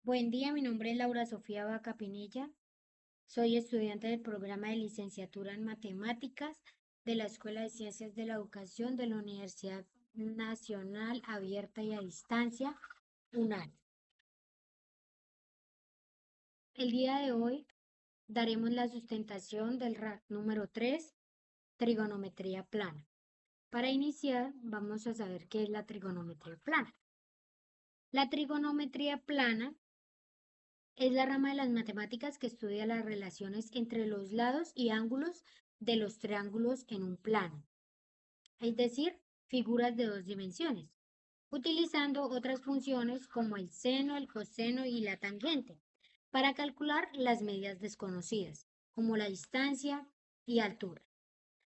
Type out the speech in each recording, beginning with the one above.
Buen día, mi nombre es Laura Sofía Vaca Pinilla. Soy estudiante del programa de licenciatura en matemáticas de la Escuela de Ciencias de la Educación de la Universidad Nacional Abierta y a Distancia, UNAD. El día de hoy daremos la sustentación del RAC número 3, trigonometría plana. Para iniciar, vamos a saber qué es la trigonometría plana. La trigonometría plana es la rama de las matemáticas que estudia las relaciones entre los lados y ángulos de los triángulos en un plano, es decir, figuras de dos dimensiones, utilizando otras funciones como el seno, el coseno y la tangente, para calcular las medidas desconocidas, como la distancia y altura,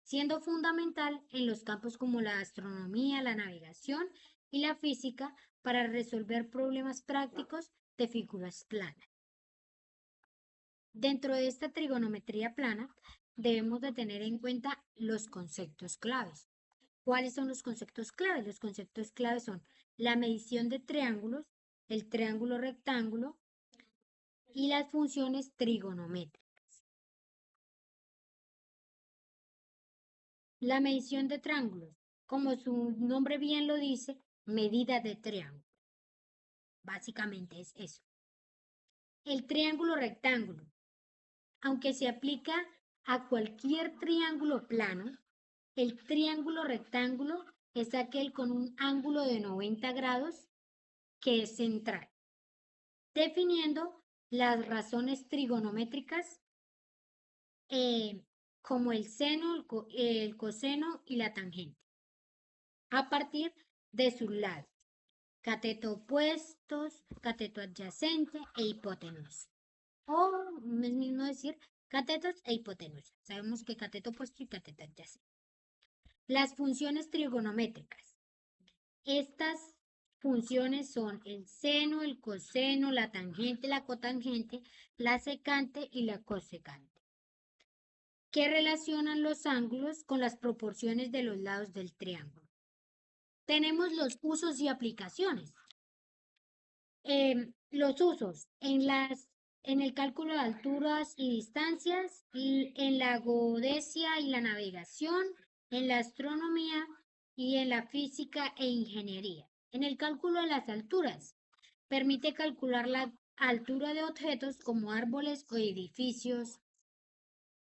siendo fundamental en los campos como la astronomía, la navegación y la física para resolver problemas prácticos de figuras planas. Dentro de esta trigonometría plana, debemos de tener en cuenta los conceptos claves. ¿Cuáles son los conceptos claves? Los conceptos claves son la medición de triángulos, el triángulo rectángulo y las funciones trigonométricas. La medición de triángulos, como su nombre bien lo dice, medida de triángulo. Básicamente es eso. El triángulo rectángulo, aunque se aplica a cualquier triángulo plano, el triángulo rectángulo es aquel con un ángulo de 90 grados que es central, definiendo las razones trigonométricas como el seno, el coseno y la tangente, a partir de sus lados, cateto opuestos, cateto adyacente e hipotenusa. O es mismo decir catetos e hipotenusa. Sabemos que cateto opuesto y cateto adyacente. Las funciones trigonométricas. Estas funciones son el seno, el coseno, la tangente, la cotangente, la secante y la cosecante, que relacionan los ángulos con las proporciones de los lados del triángulo. Tenemos los usos y aplicaciones. Los usos en el cálculo de alturas y distancias, y en la geodesia y la navegación, en la astronomía y en la física e ingeniería. En el cálculo de las alturas, permite calcular la altura de objetos como árboles o edificios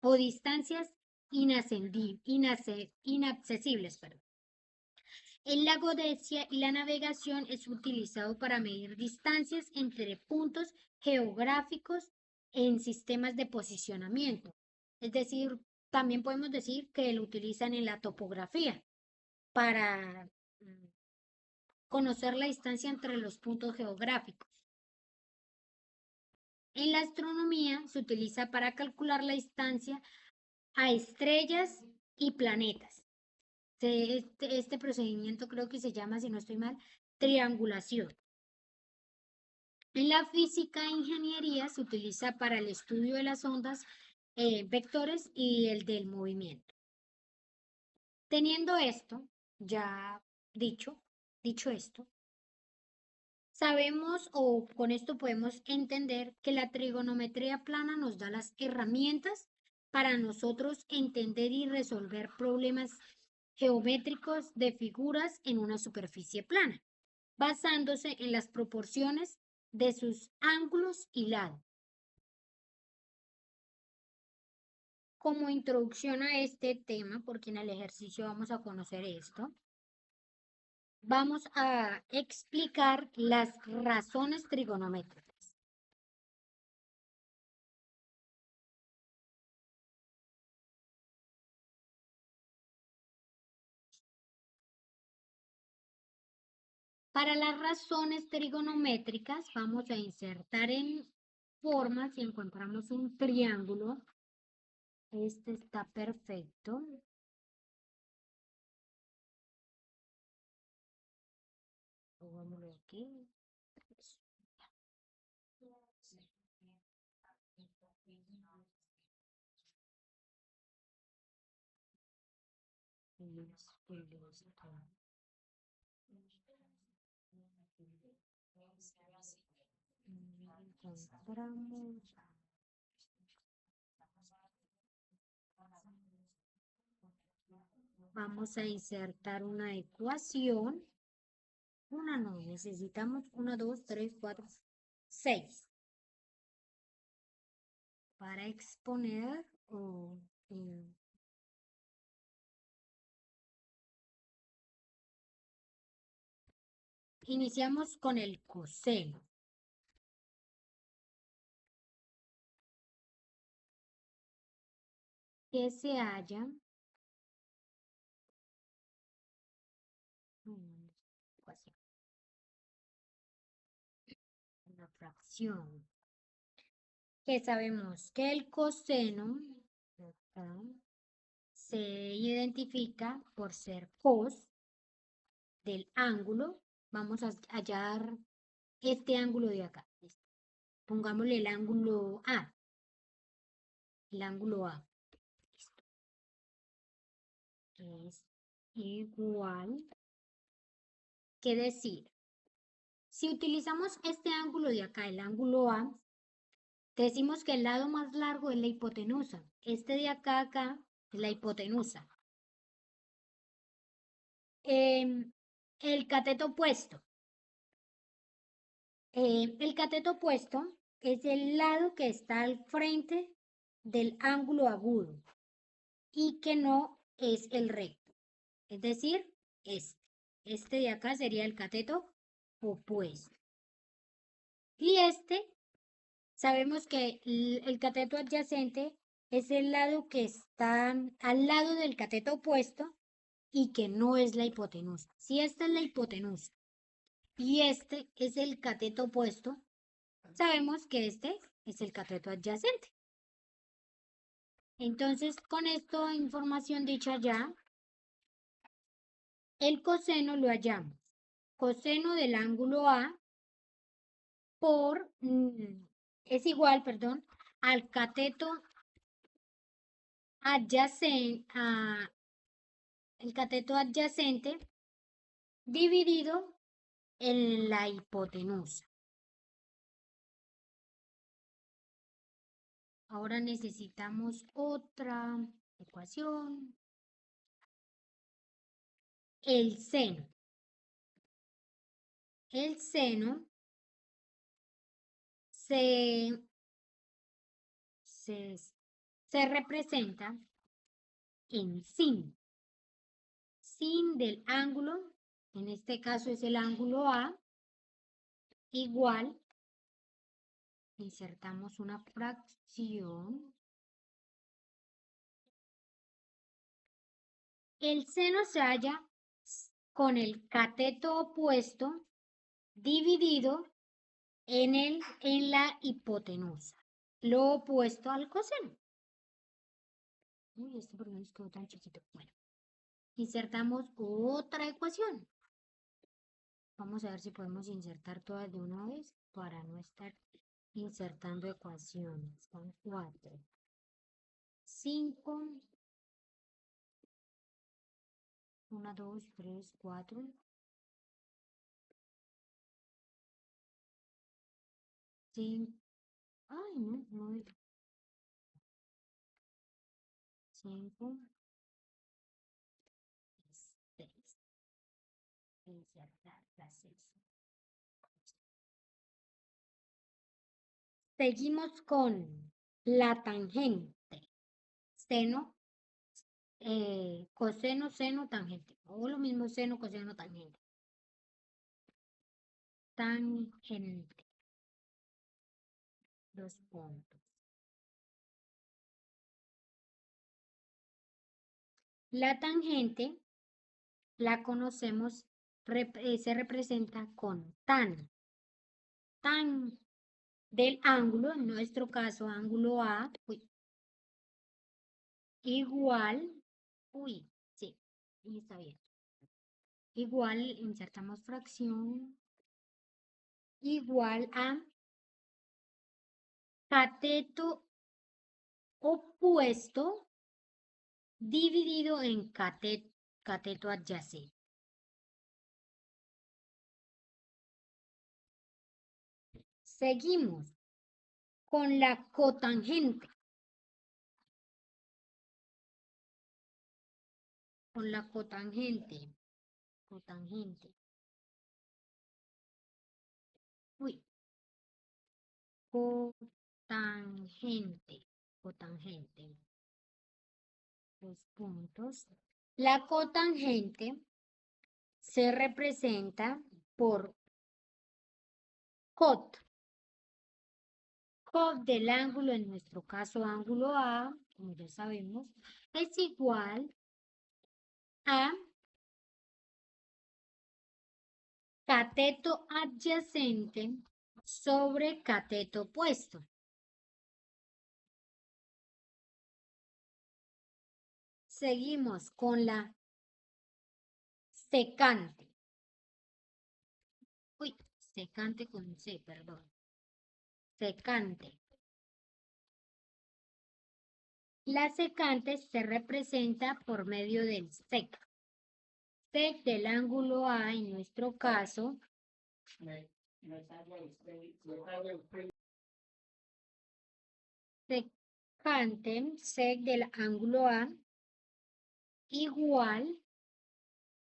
o distancias inaccesibles. Perdón. El lago Decia y la navegación es utilizado para medir distancias entre puntos geográficos en sistemas de posicionamiento. Es decir, también podemos decir que lo utilizan en la topografía para conocer la distancia entre los puntos geográficos. En la astronomía se utiliza para calcular la distancia a estrellas y planetas. Este procedimiento creo que se llama, si no estoy mal, triangulación. En la física e ingeniería se utiliza para el estudio de las ondas, vectores y el del movimiento. Teniendo esto ya dicho esto, sabemos o con esto podemos entender que la trigonometría plana nos da las herramientas para nosotros entender y resolver problemas geométricos de figuras en una superficie plana, basándose en las proporciones de sus ángulos y lados. Como introducción a este tema, porque en el ejercicio vamos a conocer esto, vamos a explicar las razones trigonométricas. Para las razones trigonométricas vamos a insertar en formas y encontramos un triángulo. Este está perfecto. Pongámoslo aquí. Listo. encontramos vamos a insertar una ecuación. Una no, necesitamos 1, 2, 3, 4, 6 para exponer iniciamos con el coseno. Que se halla una fracción. Que sabemos que el coseno acá, se identifica por ser cos del ángulo. Vamos a hallar este ángulo de acá. Pongámosle el ángulo A. El ángulo A. Listo. Es igual. ¿Qué decir? Si utilizamos este ángulo de acá, el ángulo A, decimos que el lado más largo es la hipotenusa. Este de acá, acá, es la hipotenusa. El cateto opuesto. El cateto opuesto es el lado que está al frente del ángulo agudo y que no es el recto. Es decir, este de acá sería el cateto opuesto. Y sabemos que el cateto adyacente es el lado que está al lado del cateto opuesto y que no es la hipotenusa. Si esta es la hipotenusa y este es el cateto opuesto, sabemos que este es el cateto adyacente. Entonces, con esta información dicha ya, el coseno lo hallamos. Coseno del ángulo A es igual, perdón, al cateto adyacente, el cateto adyacente dividido en la hipotenusa. Ahora necesitamos otra ecuación. El seno. El seno se representa en sin. Sin del ángulo, en este caso es el ángulo A, igual, insertamos una fracción. El seno se halla con el cateto opuesto dividido en la hipotenusa, lo opuesto al coseno. Uy, este por menos quedó tan chiquito. Bueno, insertamos otra ecuación. Vamos a ver si podemos insertar todas de una vez para no estar insertando ecuaciones. Son 4, 5, 1, 2, 3, 4. 5. Ay, no, 5, 6. Insertar las 6. Seguimos con la tangente. Seno, coseno, seno, tangente. O lo mismo seno, coseno, tangente. Tangente. 2 puntos. La tangente la conocemos, se representa con tan. Tan del ángulo, en nuestro caso ángulo A, igual, sí, está bien. Igual, insertamos fracción, igual a cateto opuesto dividido en cateto adyacente. Seguimos con la cotangente. Con la cotangente. Cotangente. Uy. Cotangente. Cotangente. Dos puntos. La cotangente se representa por cot. Cot del ángulo, en nuestro caso ángulo A, como ya sabemos, es igual a cateto adyacente sobre cateto opuesto. Seguimos con la secante. Uy, secante con C, perdón. Secante. La secante se representa por medio del sec. Sec del ángulo A, en nuestro caso, secante, sec del ángulo A, igual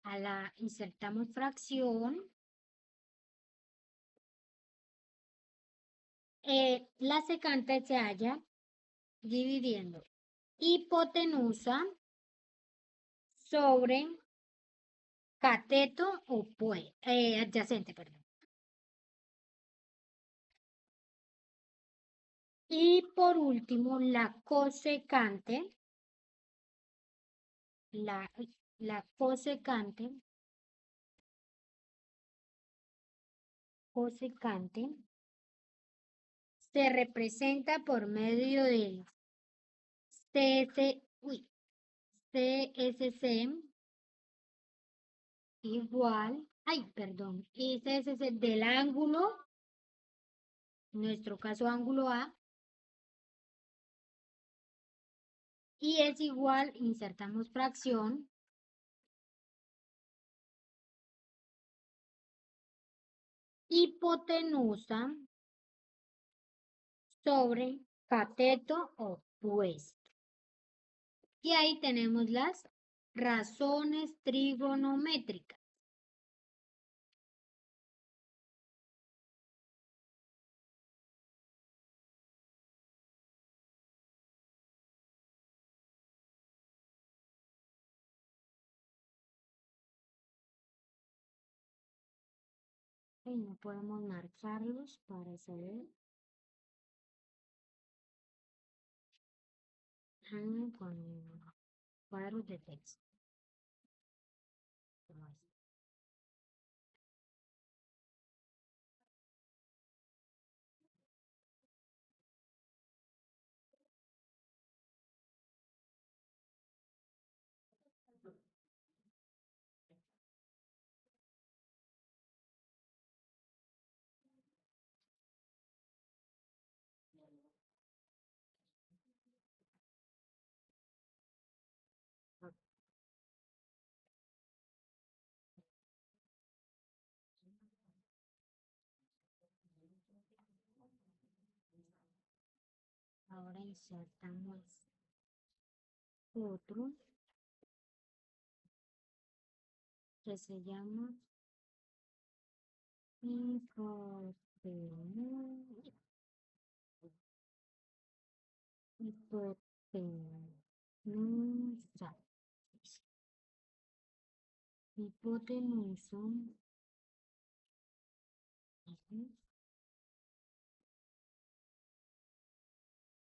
a la, insertamos fracción, la secante se halla dividiendo hipotenusa sobre cateto adyacente, perdón. Y por último, la cosecante, la cosecante se representa por medio del CSC igual, CSC del ángulo, en nuestro caso ángulo A, y es igual, insertamos fracción, hipotenusa sobre cateto opuesto. Y ahí tenemos las razones trigonométricas. Y no podemos marcarlos para saber. Con cuadros de texto. Ahora insertamos otro que se llama hipotenusa. Hipotenusa.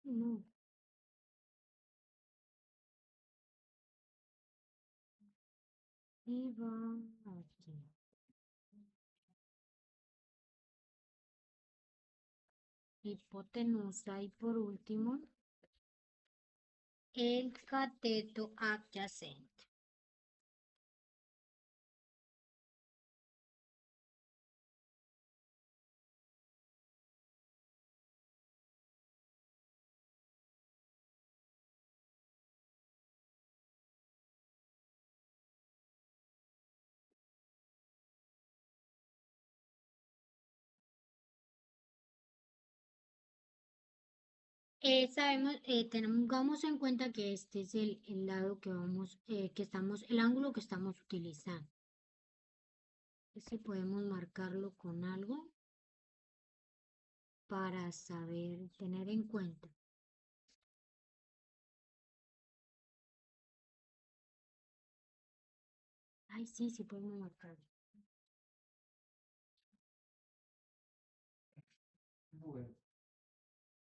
No. Y va aquí. Hipotenusa y por último el cateto adyacente. Tengamos en cuenta que este es el lado que el ángulo que estamos utilizando. Si podemos marcarlo con algo para saber, tener en cuenta. Ay, sí, sí podemos marcarlo.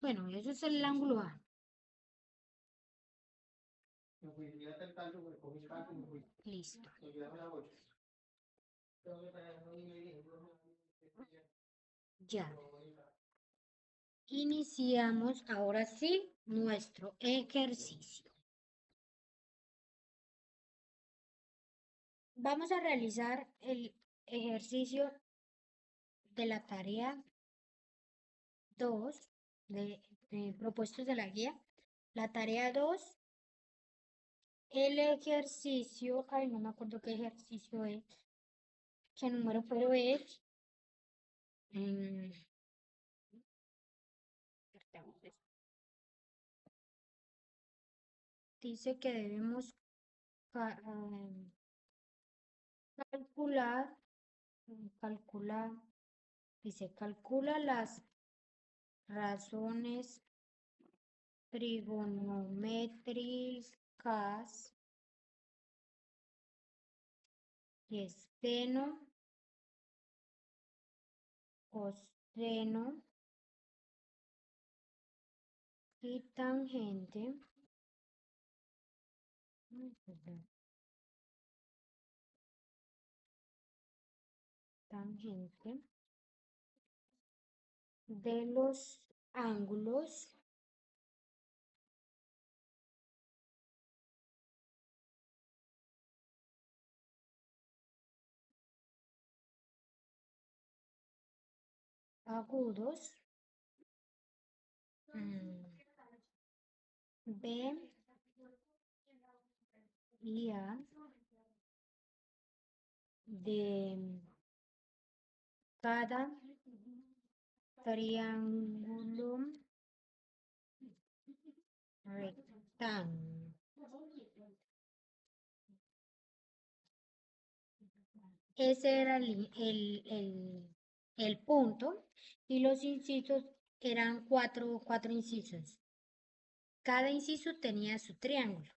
Bueno, eso es el ángulo A. Listo. Ya. Iniciamos ahora sí nuestro ejercicio. Vamos a realizar el ejercicio de la tarea 2 de propuestos de la guía. La tarea 2, el ejercicio, ay, no me acuerdo qué ejercicio es, qué número, pero es, mm, dice que debemos calcular, calcular, dice, calcula las razones trigonométricas y seno, coseno y tangente. Perdón, tangente de los ángulos agudos B y A de cada triángulo rectángulo. Ese era el punto y los incisos eran cuatro incisos. Cada inciso tenía su triángulo.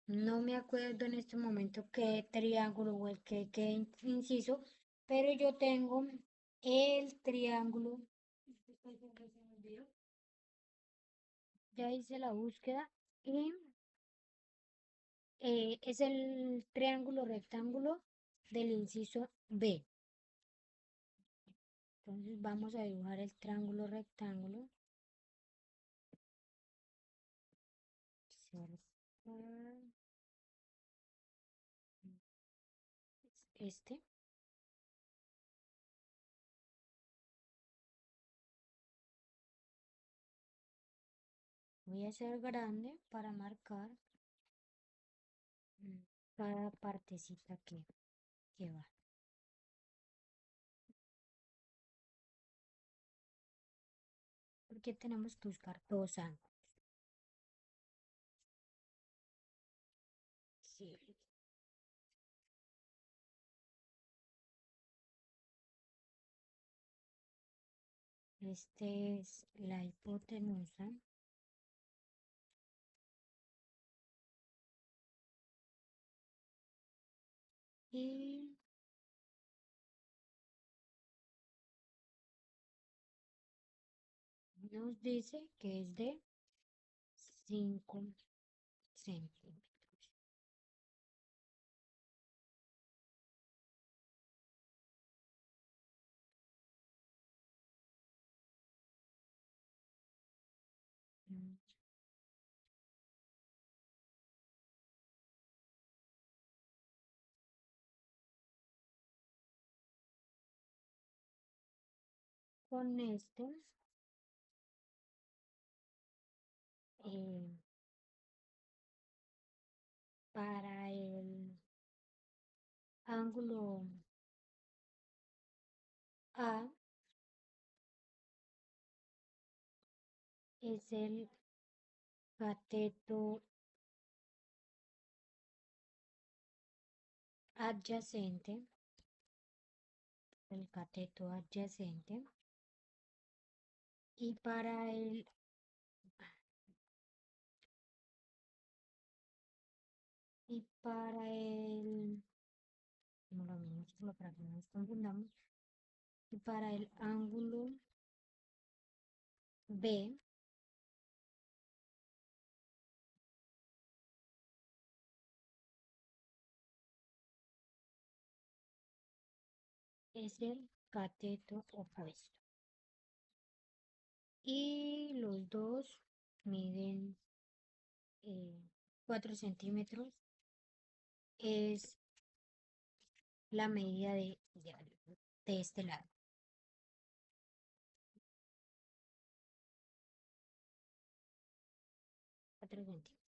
No me acuerdo en este momento qué triángulo o qué inciso, pero yo tengo el triángulo. Ya hice la búsqueda y es el triángulo rectángulo del inciso B. Entonces vamos a dibujar el triángulo rectángulo. Este. Voy a hacer grande para marcar cada partecita que va. Porque tenemos que buscar dos ángulos. Sí. Este es la hipotenusa. Y nos dice que es de 5 centímetros. Mm, Con este, eh, para el ángulo A, es el cateto adyacente, y para el, como lo mismo, para que no nos confundamos, y para el ángulo B es el cateto opuesto. Y los dos miden 4 centímetros. Es la medida de este lado. 4 centímetros.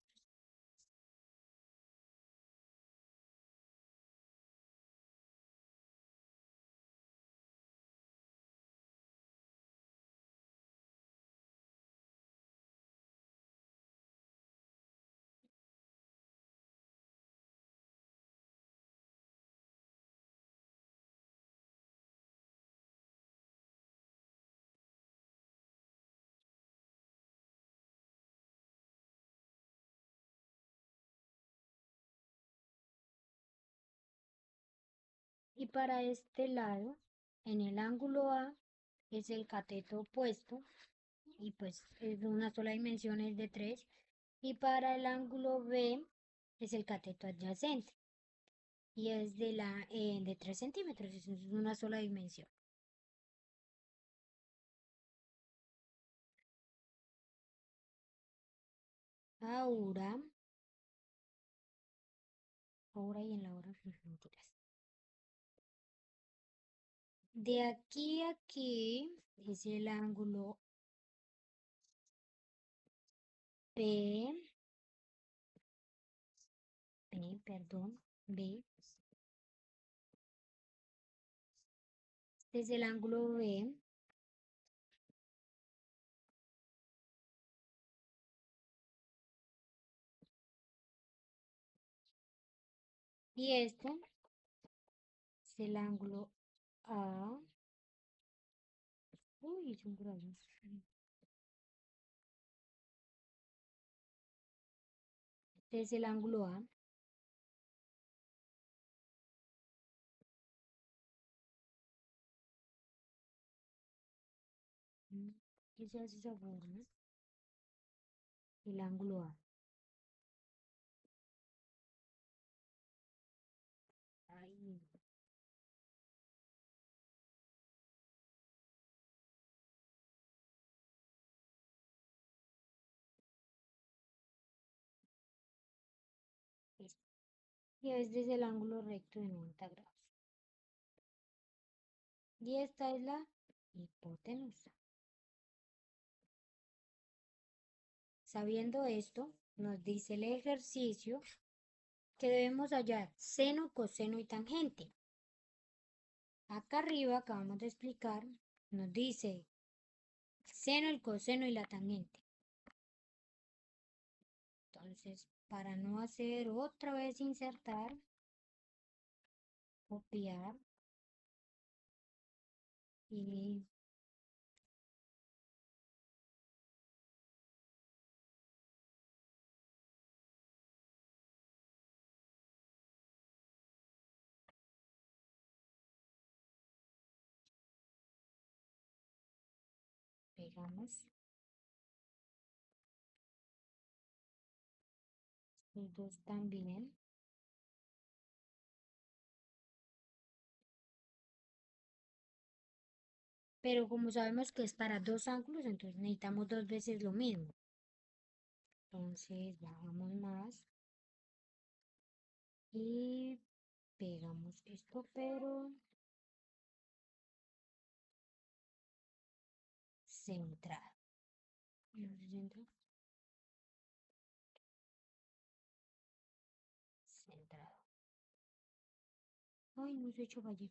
Y para este lado, en el ángulo A, es el cateto opuesto, y pues es de una sola dimensión, es de 3. Y para el ángulo B es el cateto adyacente, y es de 3 centímetros, es una sola dimensión. Ahora, y en la hora, mentiras. De aquí a aquí es el ángulo B, B. Desde el ángulo B, y este es el ángulo A. Uy, es un grado. Este es el ángulo A. ¿Qué se hace esa forma? El ángulo A. Ay, este. Y es desde el ángulo recto de 90 grados. Y esta es la hipotenusa. Sabiendo esto, nos dice el ejercicio que debemos hallar seno, coseno y tangente. Acá arriba acabamos de explicar, nos dice el seno, el coseno y la tangente. Entonces, para no hacer otra vez insertar, copiar y pegamos los dos también. Pero como sabemos que es para dos ángulos, entonces necesitamos dos veces lo mismo. Entonces bajamos más y pegamos esto, pero centrado. No se centra. Centrado. Ay, no se ha hecho para allí.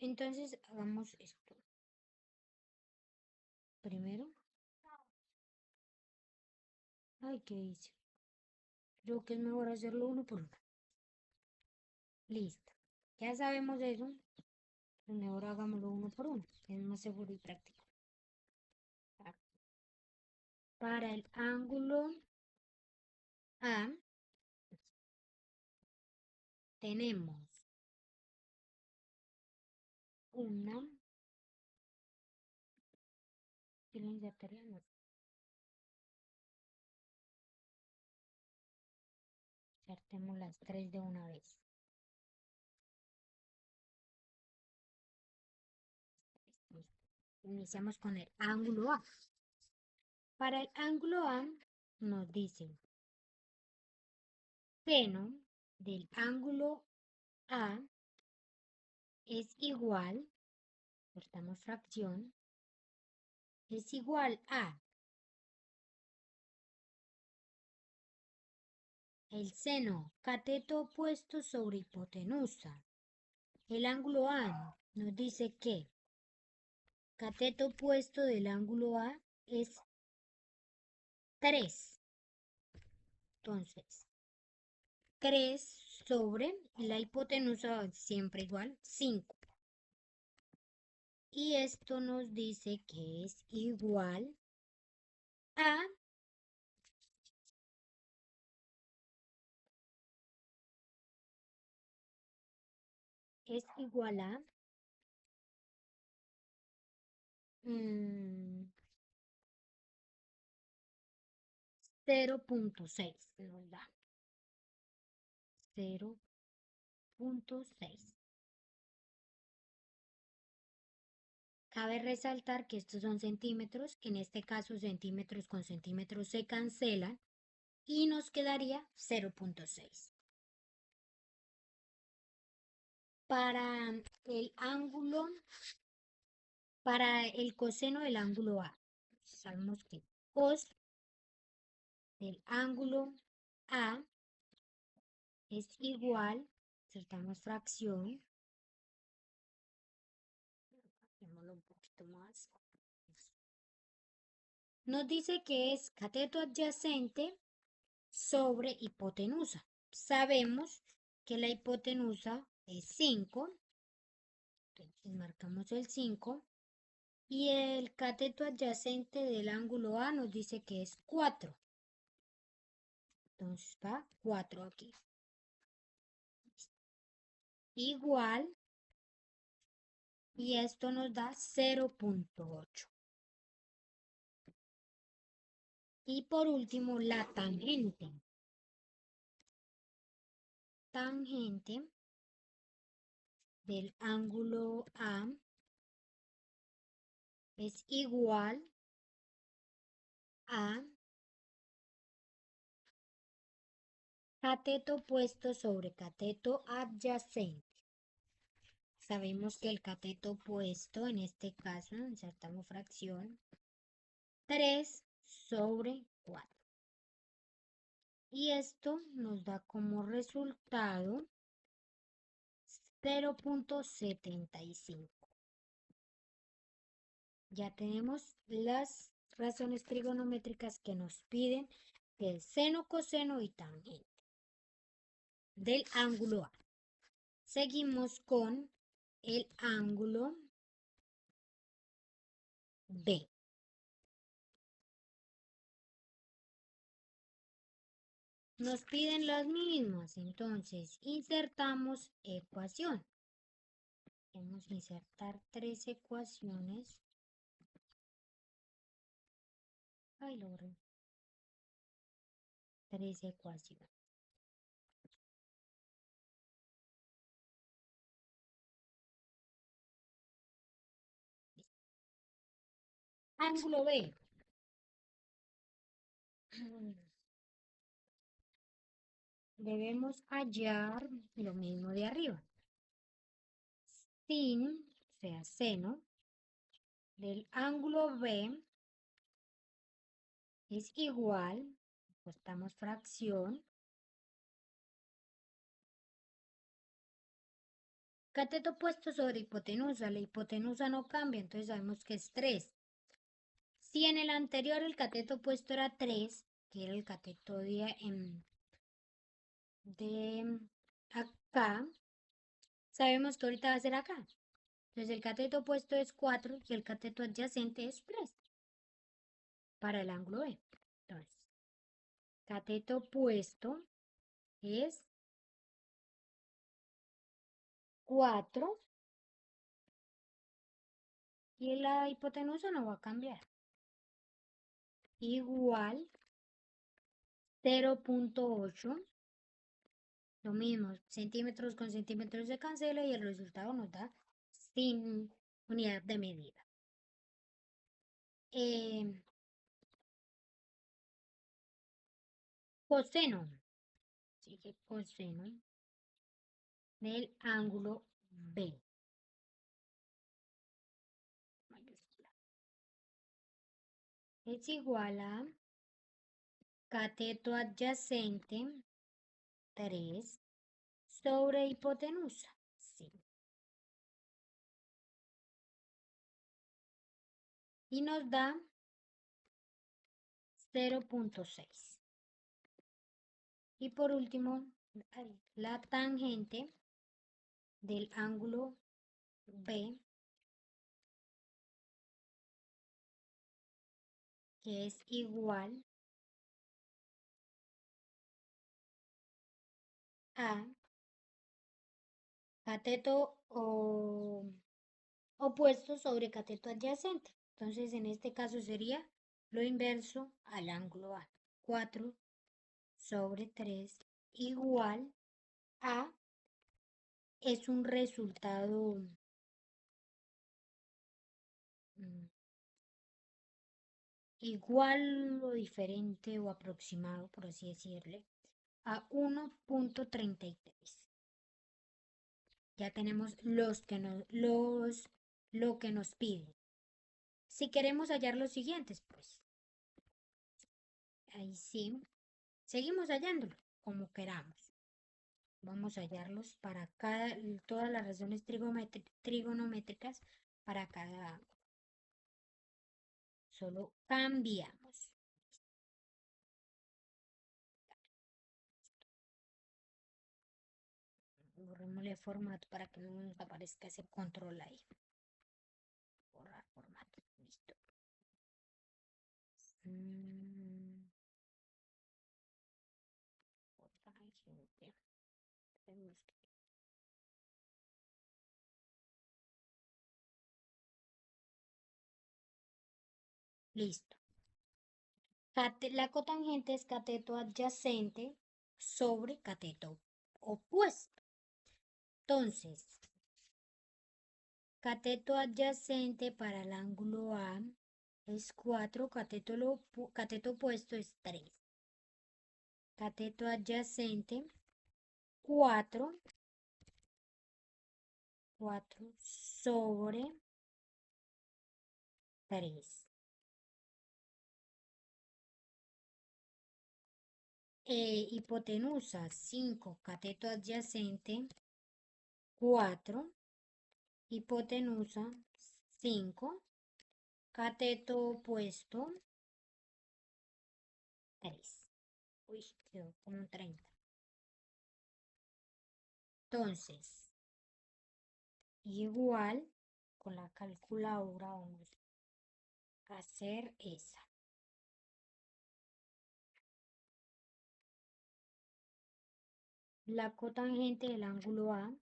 Entonces hagamos esto. Primero, ay, ¿qué hice? Creo que es mejor hacerlo uno por uno. Listo. Ya sabemos eso. Pues mejor hagámoslo uno por uno. Es más seguro y práctico. Para el ángulo A tenemos una, ¿sí lo insertaríamos? Insertemos las tres de una vez. Listo. Iniciamos con el ángulo A. Para el ángulo A nos dice seno del ángulo A es igual, cortamos fracción, es igual a el seno cateto opuesto sobre hipotenusa. El ángulo A nos dice que cateto opuesto del ángulo A es 3. Entonces, 3 sobre la hipotenusa siempre igual 5. Y esto nos dice que es igual a es igual a 0.6 nos da 0.6. Cabe resaltar que estos son centímetros, en este caso centímetros con centímetros se cancelan y nos quedaría 0.6. Para el ángulo, para el coseno del ángulo A, sabemos que cos del ángulo A es igual, insertamos fracción, hagámoslo un poquito más. Nos dice que es cateto adyacente sobre hipotenusa. Sabemos que la hipotenusa es 5, entonces marcamos el 5, y el cateto adyacente del ángulo A nos dice que es 4. Entonces va 4 aquí. Igual, y esto nos da 0.8. Y por último, la tangente. Tangente del ángulo A es igual a cateto opuesto sobre cateto adyacente. Sabemos que el cateto opuesto, en este caso, insertamos fracción, 3 sobre 4. Y esto nos da como resultado 0.75. Ya tenemos las razones trigonométricas que nos piden del seno, coseno y tangente del ángulo A. Seguimos con el ángulo B. Nos piden las mismas, entonces insertamos ecuación. Vamos a insertar 3 ecuaciones. Ay, lo borré. 3 ecuaciones. Ángulo B. Debemos hallar lo mismo de arriba. Sin, o sea, seno, del ángulo B es igual, cortamos fracción, Cateto opuesto sobre hipotenusa. La hipotenusa no cambia, entonces sabemos que es 3. Si en el anterior el cateto opuesto era 3, que era el cateto de acá, sabemos que ahorita va a ser acá. Entonces el cateto opuesto es 4 y el cateto adyacente es 3 para el ángulo B. Entonces, cateto opuesto es 4 y la hipotenusa no va a cambiar. Igual 0.8. Lo mismo, centímetros con centímetros se cancela y el resultado nos da sin unidad de medida. Eh, Coseno, sigue coseno del ángulo B. Mayúscula. Es igual a cateto adyacente 3 sobre hipotenusa. Sí. Y nos da 0.6. Y por último, la tangente del ángulo B, que es igual a cateto opuesto sobre cateto adyacente. Entonces, en este caso sería lo inverso al ángulo A. 4 sobre 3 igual a, es un resultado igual o diferente o aproximado, por así decirle, a 1.33. Ya tenemos lo que nos pide. Si queremos hallar los siguientes, pues ahí sí, seguimos hallándolo como queramos. Vamos a hallarlos para todas las razones trigonométricas para cada ángulo. Solo cambiamos. Borrémosle formato para que no nos aparezca ese control ahí. Borrar formato. Listo. Listo. La cotangente es cateto adyacente sobre cateto opuesto. Entonces, cateto adyacente para el ángulo A es 4, cateto opuesto es 3. Cateto adyacente 4 sobre 3. Hipotenusa 5, cateto adyacente 4, hipotenusa 5, cateto opuesto 3. Uy, quedó como 30. Entonces, igual con la calculadora vamos a hacer esa. La cotangente del ángulo A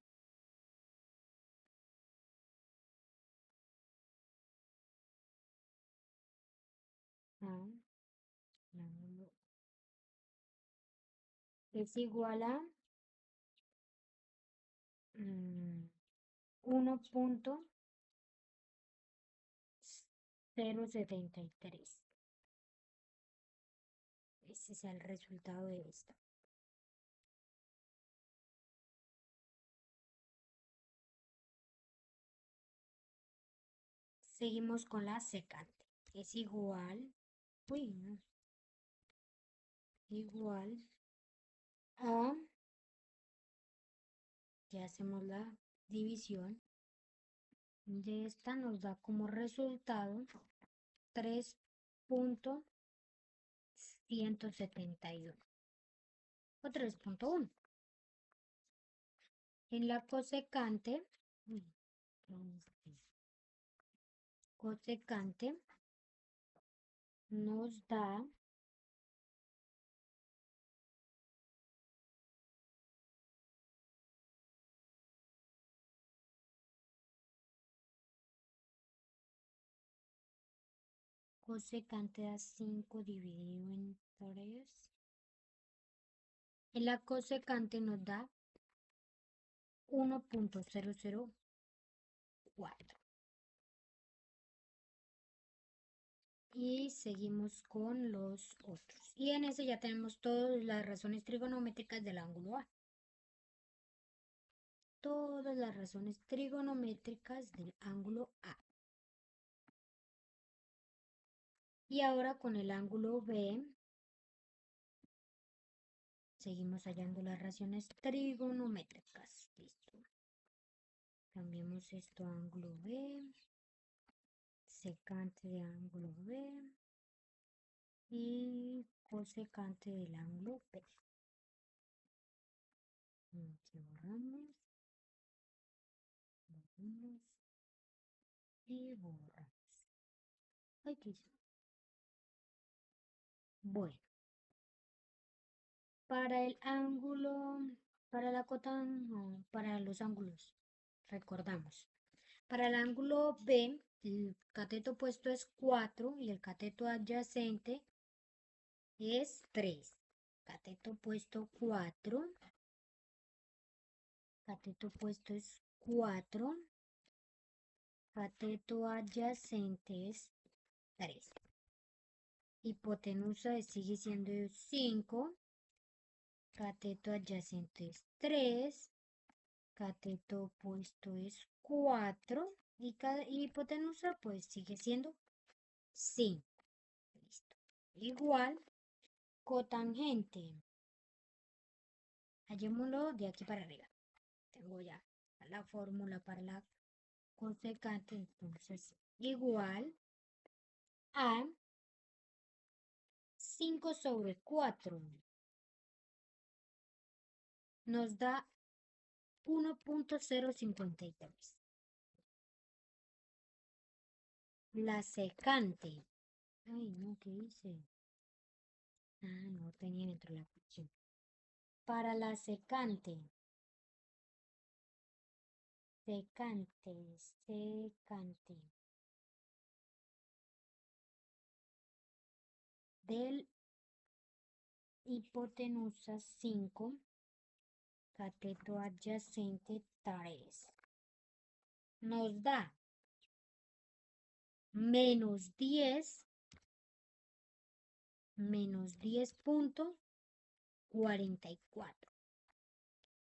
es igual a 1.073. Ese es el resultado de esto. Seguimos con la secante. Es igual, uy, no, igual a, ya hacemos la división de esta nos da como resultado 3.171 o 3.1. En la cosecante, cosecante nos da cosecante da 5 dividido en 3. En la cosecante nos da 1.004. Y seguimos con los otros. Y en ese ya tenemos todas las razones trigonométricas del ángulo A. Todas las razones trigonométricas del ángulo A. Y ahora con el ángulo B, seguimos hallando las razones trigonométricas. Listo. Cambiemos esto a ángulo B, secante de ángulo B y cosecante del ángulo B. Aquí borramos y borramos. Aquí. Bueno, para el ángulo, para la cota, no, para los ángulos, recordamos. Para el ángulo B, el cateto opuesto es 4 y el cateto adyacente es 3. Cateto opuesto 4. Cateto opuesto es 4. Cateto adyacente es 3. Hipotenusa sigue siendo 5. Cateto adyacente es 3. Cateto opuesto es 4. Y hipotenusa pues sigue siendo 5. Listo. Igual cotangente. Hallémoslo de aquí para arriba. Tengo ya la fórmula para la cosecante. Entonces, igual a 5 sobre 4 nos da 1.053. La secante. Ay, no, ¿qué hice? Ah, no tenía dentro de la función. Para la secante. Secante, secante. Del hipotenusa 5, cateto adyacente 3. Nos da menos 10.44.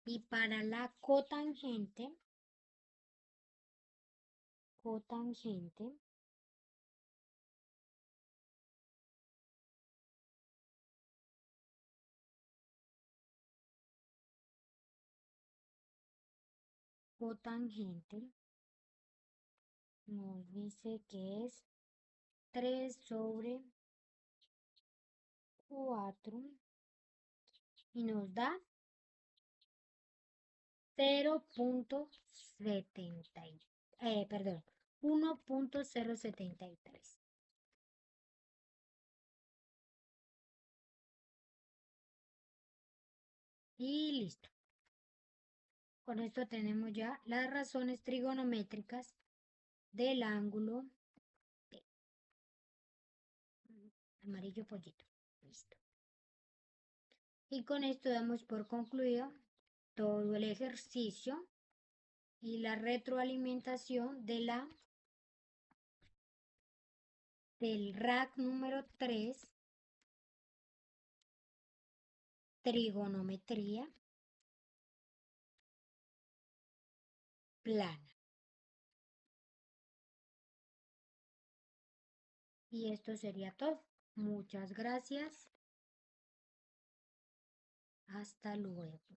Y para la cotangente, cotangente, cotangente, nos dice que es 3 sobre 4 y nos da 0.70, perdón, 1.073. Y listo. Con esto tenemos ya las razones trigonométricas del ángulo P. Amarillo pollito. Listo. Y con esto damos por concluido todo el ejercicio y la retroalimentación del RAC número 3, trigonometría plana. Y esto sería todo. Muchas gracias. Hasta luego.